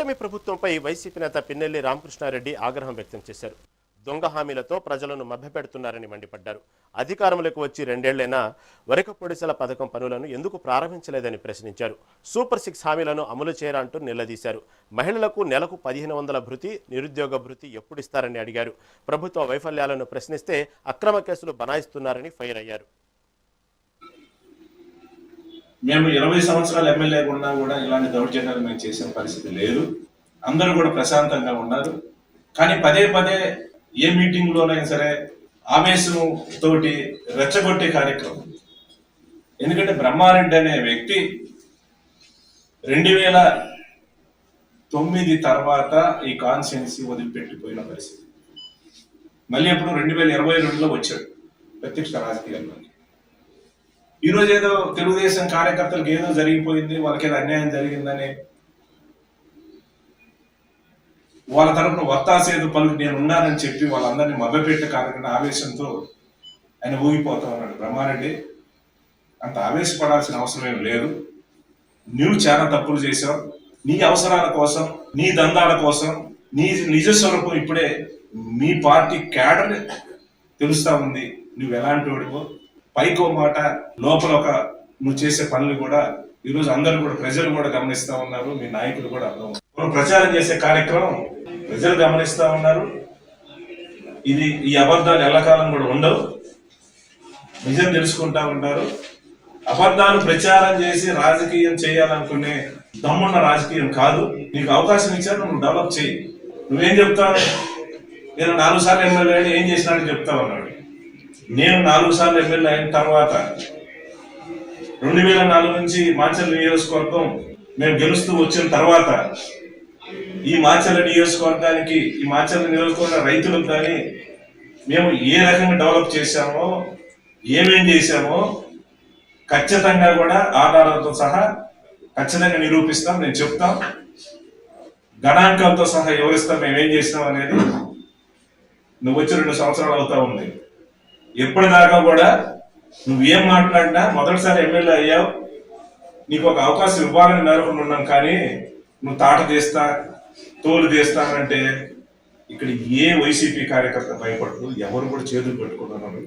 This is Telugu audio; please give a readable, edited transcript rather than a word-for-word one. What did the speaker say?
కూటమి ప్రభుత్వంపై వైసీపీ నేత పిన్నెల్లి రామకృష్ణారెడ్డి ఆగ్రహం వ్యక్తం చేశారు. దొంగ హామీలతో ప్రజలను మభ్యపెడుతున్నారని మండిపడ్డారు. అధికారంలోకి వచ్చి 2 ఏళ్లైనా వరక పొడిసెల పథకం పనులను ఎందుకు ప్రారంభించలేదని ప్రశ్నించారు. సూపర్ 6 హామీలను అమలు చేయాలంటూ నిలదీశారు. మహిళలకు నెలకు 1500 భృతి, నిరుద్యోగ భృతి ఎప్పుడిస్తారని అడిగారు. ప్రభుత్వ వైఫల్యాలను ప్రశ్నిస్తే అక్రమ కేసులు బనాయిస్తున్నారని ఫైర్ అయ్యారు. మేము 20 సంవత్సరాలు ఎమ్మెల్యేగా ఉన్నా కూడా ఇలాంటి దౌర్జన్యాలు మేము చేసిన పరిస్థితి లేదు. అందరూ కూడా ప్రశాంతంగా ఉన్నారు. కానీ పదే పదే ఏ మీటింగ్లోనైనా సరే ఆవేశం తోటి రెచ్చగొట్టే కార్యక్రమం. ఎందుకంటే బ్రహ్మారెడ్డి అనే వ్యక్తి 2009 తర్వాత ఈ కాన్స్టిట్యున్సీ వదిలిపెట్టిపోయిన పరిస్థితి. మళ్ళీ అప్పుడు 2022లో వచ్చాడు ప్రత్యక్ష రాజకీయాల్లో. ఈరోజు ఏదో తెలుగుదేశం కార్యకర్తలకు ఏదో జరిగిపోయింది, వాళ్ళకి ఏదో అన్యాయం జరిగిందని వాళ్ళ తరపున వత్తాసేదు పలుకు నేను ఉన్నానని చెప్పి వాళ్ళందరినీ మభ్యపెట్టే కార్యక్రమం ఆవేశంతో ఆయన ఊగిపోతా ఉన్నాడు. బ్రహ్మారెడ్డి అంత ఆవేశపడాల్సిన అవసరం ఏం లేదు. నువ్వు చాలా తప్పులు చేశావు. నీ అవసరాల కోసం, నీ దందాల కోసం, నీ నిజస్వరూపం ఇప్పుడే మీ పార్టీ క్యాడర్ తెలుస్తా ఉంది. నువ్వు ఎలాంటి వాడిపో, పైకో మాట లోపల ఒక నువ్వు చేసే పనులు కూడా ఈరోజు అందరూ కూడా ప్రజలు కూడా గమనిస్తా ఉన్నారు. మీ నాయకులు కూడా అర్థం ప్రచారం చేసే కార్యక్రమం ప్రజలు గమనిస్తా ఉన్నారు. ఈ అబద్ధాలు ఎల్లకాలం కూడా ఉండవు. నిజం తెలుసుకుంటా ఉంటారు. అబద్ధాలు ప్రచారం చేసి రాజకీయం చేయాలనుకునే దమ్మున్న రాజకీయం కాదు. నీకు అవకాశం ఇచ్చారు, నువ్వు డెవలప్ చేయి. నువ్వేం చెప్తావు? నేను 4 సార్లు ఎమ్మెల్యే ఏం చేసినాడని చెప్తా ఉన్నాడు. నేను 4 సార్లు ఎమ్మెల్యే అయిన తర్వాత 2004 నుంచి మాచర్ల నియోజకవర్గం మేము గెలుస్తూ వచ్చిన తర్వాత ఈ మాచర్ల నియోజకవర్గానికి, ఈ మాచర్ల నియోజకవర్గ రైతులకు కానీ మేము ఏ రకంగా డెవలప్ చేశామో, ఏమేం చేశామో ఖచ్చితంగా కూడా ఆధారాలతో సహా ఖచ్చితంగా నిరూపిస్తాం. నేను చెప్తాం, గణాంకాలతో సహా వివరిస్తాం మేమేం చేసినాం అనేది. నువ్వు వచ్చి 2 సంవత్సరాలు అవుతా ఉంది. ఎప్పటిదాకా కూడా నువ్వేం మాట్లాడినా మొదటిసారి ఎమ్మెల్యే అయ్యావు, నీకు ఒక అవకాశం ఇవ్వాలని నేర్కొని ఉన్నాం. కానీ నువ్వు తాట తీస్తా, తోలు తీస్తానంటే ఇక్కడ ఏ వైసీపీ కార్యకర్త భయపడదు, ఎవరు కూడా చేతులు పెట్టుకున్నారు.